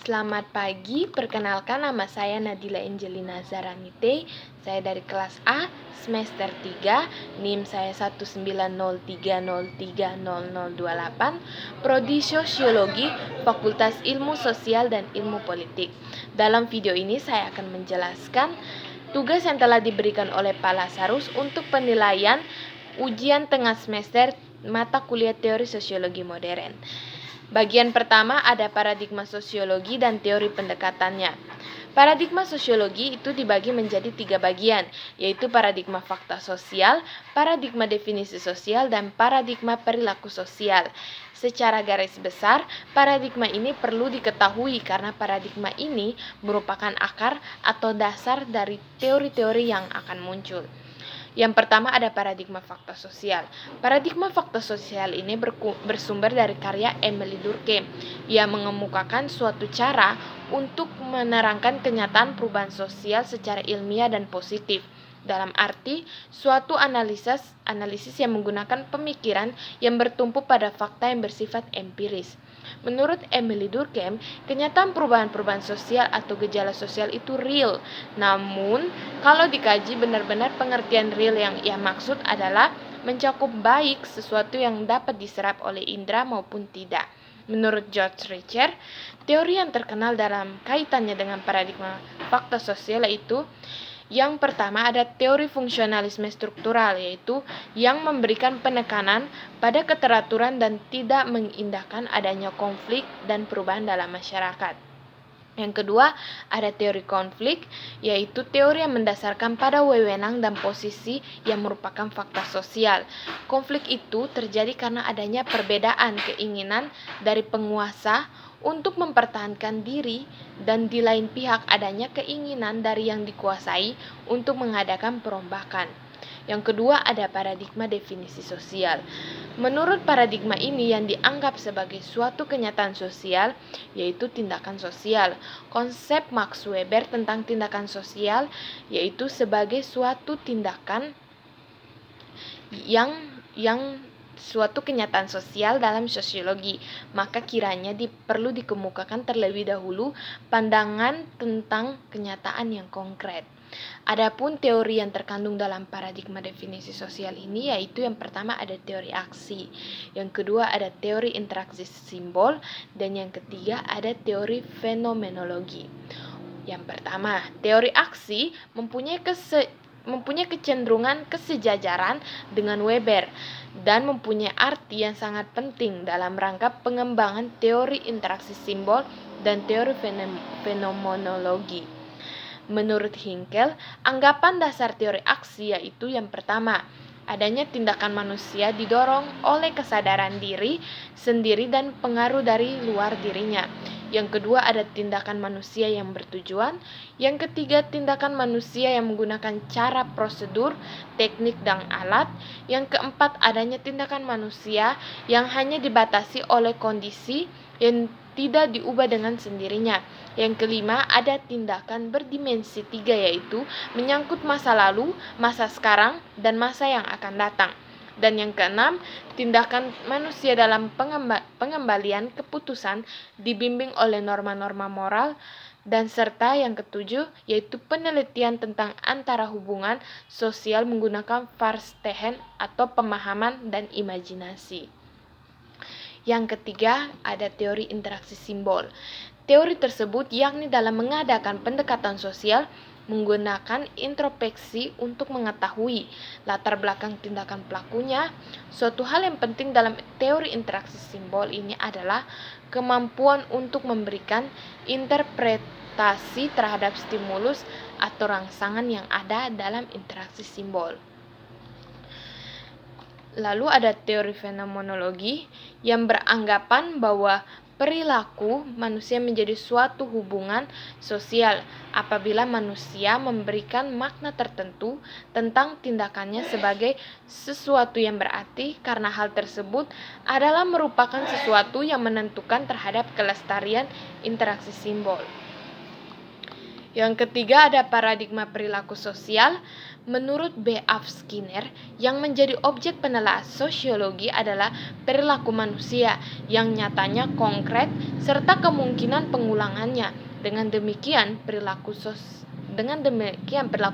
Selamat pagi, perkenalkan nama saya Nadila Angelina Zaranite. Saya dari kelas A, semester 3, NIM saya 19030300028, Prodi Sosiologi, Fakultas Ilmu Sosial dan Ilmu Politik. Dalam video ini saya akan menjelaskan tugas yang telah diberikan oleh Pak Lazarus untuk penilaian ujian tengah semester mata kuliah teori sosiologi modern. Bagian pertama ada paradigma sosiologi dan teori pendekatannya. Paradigma sosiologi itu dibagi menjadi 3 bagian, yaitu paradigma fakta sosial, paradigma definisi sosial, dan paradigma perilaku sosial. Secara garis besar, paradigma ini perlu diketahui karena paradigma ini merupakan akar atau dasar dari teori-teori yang akan muncul. Yang pertama ada paradigma fakta sosial. Paradigma fakta sosial ini bersumber dari karya Emily Durkheim. Ia mengemukakan suatu cara untuk menerangkan kenyataan perubahan sosial secara ilmiah dan positif. Dalam arti, suatu analisis yang menggunakan pemikiran yang bertumpu pada fakta yang bersifat empiris. Menurut Emily Durkheim, kenyataan perubahan-perubahan sosial atau gejala sosial itu real. Namun, kalau dikaji benar-benar pengertian real yang ia maksud adalah mencakup baik sesuatu yang dapat diserap oleh indera maupun tidak. Menurut George Richer, teori yang terkenal dalam kaitannya dengan paradigma fakta sosial yaitu yang pertama ada teori fungsionalisme struktural, yaitu yang memberikan penekanan pada keteraturan dan tidak mengindahkan adanya konflik dan perubahan dalam masyarakat. Yang kedua, ada teori konflik, yaitu teori yang mendasarkan pada wewenang dan posisi yang merupakan fakta sosial. Konflik itu terjadi karena adanya perbedaan keinginan dari penguasa untuk mempertahankan diri dan di lain pihak adanya keinginan dari yang dikuasai untuk mengadakan perombakan. Yang kedua ada paradigma definisi sosial. Menurut paradigma ini yang dianggap sebagai suatu kenyataan sosial yaitu tindakan sosial. Konsep Max Weber tentang tindakan sosial yaitu sebagai suatu tindakan yang suatu kenyataan sosial dalam sosiologi, maka kiranya perlu dikemukakan terlebih dahulu pandangan tentang kenyataan yang konkret. Adapun teori yang terkandung dalam paradigma definisi sosial ini yaitu yang pertama ada teori aksi, yang kedua ada teori interaksi simbol, dan yang ketiga ada teori fenomenologi. Yang pertama, teori aksi mempunyai kecenderungan kesejajaran dengan Weber dan mempunyai arti yang sangat penting dalam rangka pengembangan teori interaksi simbol dan teori fenomenologi. Menurut Hinkel, anggapan dasar teori aksi yaitu yang pertama, adanya tindakan manusia didorong oleh kesadaran diri sendiri dan pengaruh dari luar dirinya. Yang kedua ada tindakan manusia yang bertujuan. Yang ketiga tindakan manusia yang menggunakan cara prosedur, teknik dan alat. Yang keempat adanya tindakan manusia yang hanya dibatasi oleh kondisi yang tidak diubah dengan sendirinya. Yang kelima ada tindakan berdimensi 3 yaitu menyangkut masa lalu, masa sekarang, dan masa yang akan datang. Dan yang keenam, tindakan manusia dalam pengembalian keputusan dibimbing oleh norma-norma moral. Dan serta yang ketujuh, yaitu penelitian tentang antara hubungan sosial menggunakan Verstehen atau pemahaman dan imajinasi. Yang ketiga, ada teori interaksi simbol. Teori tersebut yakni dalam mengadakan pendekatan sosial menggunakan introspeksi untuk mengetahui latar belakang tindakan pelakunya. Suatu hal yang penting dalam teori interaksi simbol ini adalah kemampuan untuk memberikan interpretasi terhadap stimulus atau rangsangan yang ada dalam interaksi simbol. Lalu ada teori fenomenologi yang beranggapan bahwa perilaku manusia menjadi suatu hubungan sosial apabila manusia memberikan makna tertentu tentang tindakannya sebagai sesuatu yang berarti karena hal tersebut adalah merupakan sesuatu yang menentukan terhadap kelestarian interaksi simbol. Yang ketiga ada paradigma perilaku sosial. Menurut B. F. Skinner, yang menjadi objek penelaahan sosiologi adalah perilaku manusia yang nyatanya konkret serta kemungkinan pengulangannya. Dengan demikian perilaku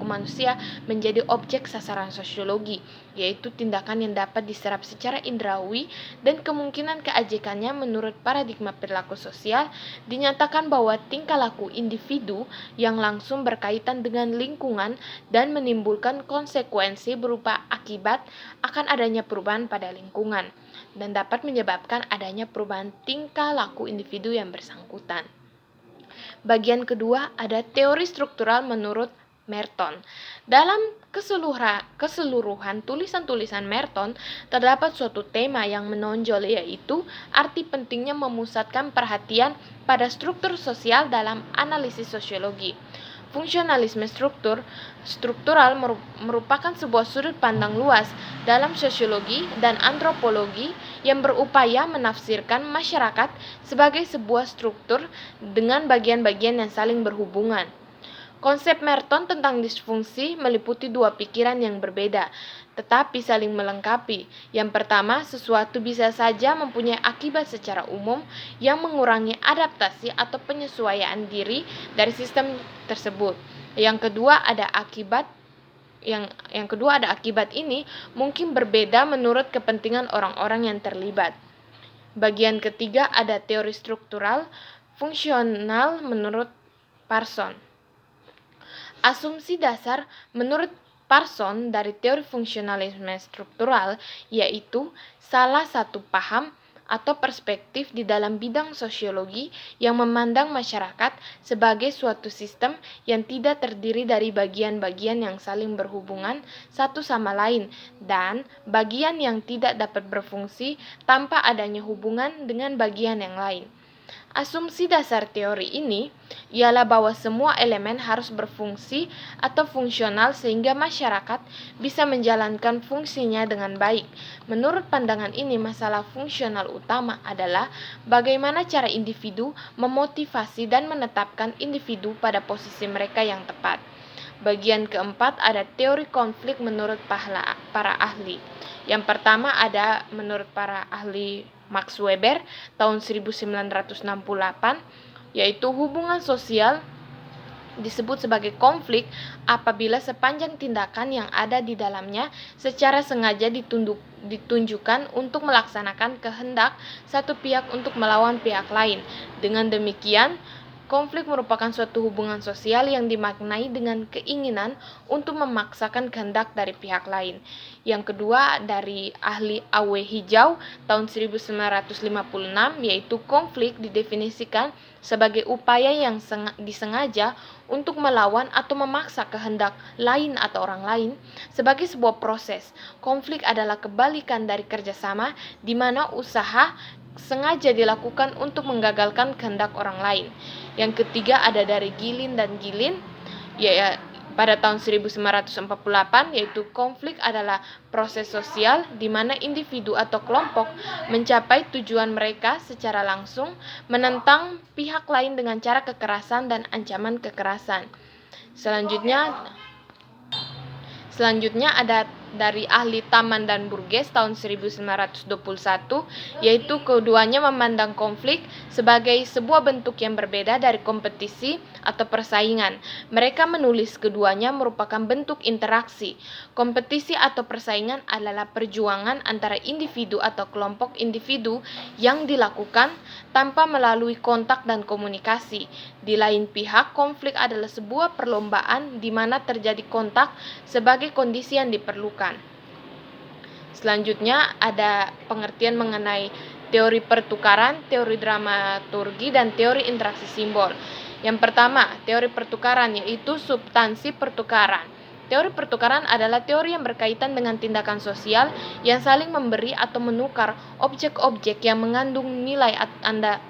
manusia menjadi objek sasaran sosiologi, yaitu tindakan yang dapat diserap secara indrawi dan kemungkinan keajekannya menurut paradigma perilaku sosial dinyatakan bahwa tingkah laku individu yang langsung berkaitan dengan lingkungan dan menimbulkan konsekuensi berupa akibat akan adanya perubahan pada lingkungan dan dapat menyebabkan adanya perubahan tingkah laku individu yang bersangkutan. Bagian kedua ada teori struktural menurut Merton. Dalam keseluruhan tulisan-tulisan Merton terdapat suatu tema yang menonjol, yaitu arti pentingnya memusatkan perhatian pada struktur sosial dalam analisis sosiologi. Fungsionalisme struktural merupakan sebuah sudut pandang luas dalam sosiologi dan antropologi yang berupaya menafsirkan masyarakat sebagai sebuah struktur dengan bagian-bagian yang saling berhubungan. Konsep Merton tentang disfungsi meliputi dua pikiran yang berbeda, tetapi saling melengkapi. Yang pertama, sesuatu bisa saja mempunyai akibat secara umum yang mengurangi adaptasi atau penyesuaian diri dari sistem tersebut. Yang kedua ada akibat ini mungkin berbeda menurut kepentingan orang-orang yang terlibat. Bagian ketiga ada teori struktural fungsional menurut Parson. Asumsi dasar menurut Parson dari teori fungsionalisme struktural yaitu salah satu paham atau perspektif di dalam bidang sosiologi yang memandang masyarakat sebagai suatu sistem yang tidak terdiri dari bagian-bagian yang saling berhubungan satu sama lain dan bagian yang tidak dapat berfungsi tanpa adanya hubungan dengan bagian yang lain. Asumsi dasar teori ini ialah bahwa semua elemen harus berfungsi atau fungsional sehingga masyarakat bisa menjalankan fungsinya dengan baik. Menurut pandangan ini, masalah fungsional utama adalah bagaimana cara individu memotivasi dan menetapkan individu pada posisi mereka yang tepat. Bagian keempat ada teori konflik menurut para ahli. Yang pertama ada menurut para ahli Max Weber tahun 1968, yaitu hubungan sosial disebut sebagai konflik apabila sepanjang tindakan yang ada di dalamnya secara sengaja ditunjukkan untuk melaksanakan kehendak satu pihak untuk melawan pihak lain. Dengan demikian, konflik merupakan suatu hubungan sosial yang dimaknai dengan keinginan untuk memaksakan kehendak dari pihak lain. Yang kedua dari ahli Awe Hijau tahun 1956, yaitu konflik didefinisikan sebagai upaya yang disengaja untuk melawan atau memaksa kehendak lain atau orang lain sebagai sebuah proses. Konflik adalah kebalikan dari kerjasama di mana usaha sengaja dilakukan untuk menggagalkan kehendak orang lain. Yang ketiga ada dari Gilin dan Gilin pada tahun 1948, yaitu konflik adalah proses sosial di mana individu atau kelompok mencapai tujuan mereka secara langsung menentang pihak lain dengan cara kekerasan dan ancaman kekerasan. Selanjutnya ada dari ahli Taman dan Burgess tahun 1921, yaitu keduanya memandang konflik sebagai sebuah bentuk yang berbeda dari kompetisi atau persaingan. Mereka menulis keduanya merupakan bentuk interaksi. Kompetisi atau persaingan adalah perjuangan antara individu atau kelompok individu yang dilakukan tanpa melalui kontak dan komunikasi. Di lain pihak, konflik adalah sebuah perlombaan di mana terjadi kontak sebagai kondisi yang diperlukan. Selanjutnya ada pengertian mengenai teori pertukaran, teori dramaturgi, dan teori interaksi simbol. Yang pertama, teori pertukaran yaitu substansi pertukaran. Teori pertukaran adalah teori yang berkaitan dengan tindakan sosial yang saling memberi atau menukar objek-objek yang mengandung nilai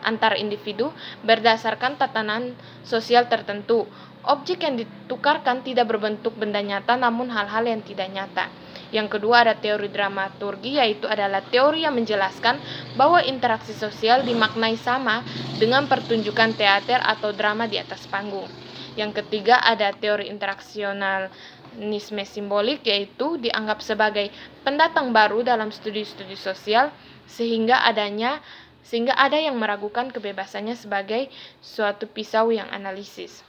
antar individu berdasarkan tatanan sosial tertentu. Objek yang ditukarkan tidak berbentuk benda nyata namun hal-hal yang tidak nyata. Yang kedua ada teori dramaturgi, yaitu adalah teori yang menjelaskan bahwa interaksi sosial dimaknai sama dengan pertunjukan teater atau drama di atas panggung. Yang ketiga ada teori interaksionalisme simbolik, yaitu dianggap sebagai pendatang baru dalam studi-studi sosial sehingga ada yang meragukan kebebasannya sebagai suatu pisau yang analisis.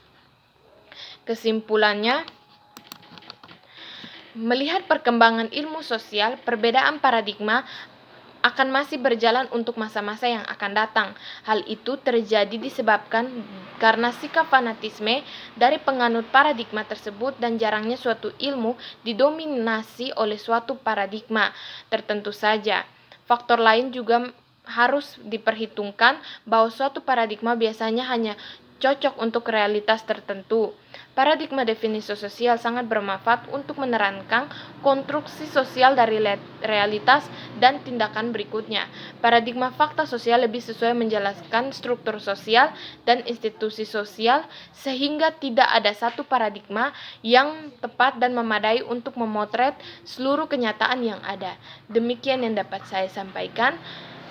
Kesimpulannya, melihat perkembangan ilmu sosial, perbedaan paradigma akan masih berjalan untuk masa-masa yang akan datang. Hal itu terjadi disebabkan karena sikap fanatisme dari penganut paradigma tersebut dan jarangnya suatu ilmu didominasi oleh suatu paradigma tertentu saja. Faktor lain juga harus diperhitungkan bahwa suatu paradigma biasanya hanya cocok untuk realitas tertentu. Paradigma definisi sosial sangat bermanfaat untuk menerangkan konstruksi sosial dari realitas dan tindakan berikutnya. Paradigma fakta sosial lebih sesuai menjelaskan struktur sosial dan institusi sosial sehingga tidak ada satu paradigma yang tepat dan memadai untuk memotret seluruh kenyataan yang ada. Demikian yang dapat saya sampaikan.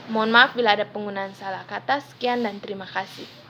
Mohon maaf bila ada penggunaan salah kata. Sekian dan terima kasih.